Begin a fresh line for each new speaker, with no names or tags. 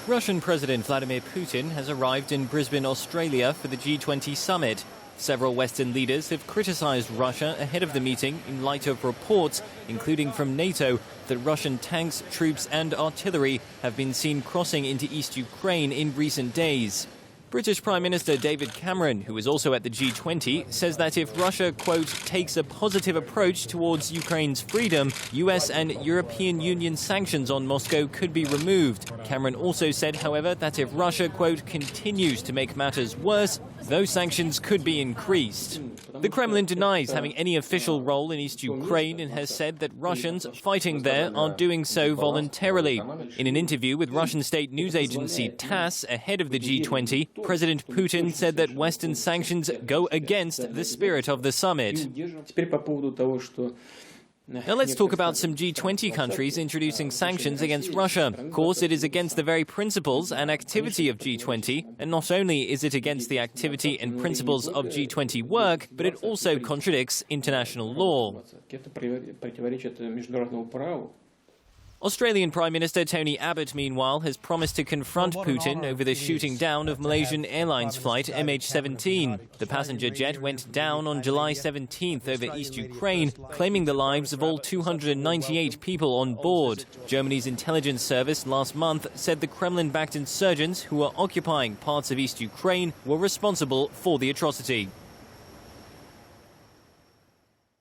Russian President Vladimir Putin has arrived in Brisbane, Australia for the G20 summit. Several Western leaders have criticised Russia ahead of the meeting in light of reports, including from NATO, that Russian tanks, troops and artillery have been seen crossing into East Ukraine in recent days. British Prime Minister David Cameron, who is also at the G20, says that if Russia, quote, takes a positive approach towards Ukraine's freedom, US and European Union sanctions on Moscow could be removed. Cameron also said, however, that if Russia, quote, continues to make matters worse, those sanctions could be increased. The Kremlin denies having any official role in East Ukraine and has said that Russians fighting there are doing so voluntarily. In an interview with Russian state news agency TASS ahead of the G20, President Putin said that Western sanctions go against the spirit of the summit. Now let's talk about some G20 countries introducing sanctions against Russia. Of course, it is against the very principles and activity of G20, and not only is it against the activity and principles of G20 work, but it also contradicts international law. Australian Prime Minister Tony Abbott, meanwhile, has promised to confront Putin over the shooting down of Malaysian Airlines flight MH17. The passenger jet went down on July 17th over East Ukraine, claiming the lives of all 298 people on board. Germany's intelligence service last month said the Kremlin-backed insurgents who were occupying parts of East Ukraine were responsible for the atrocity.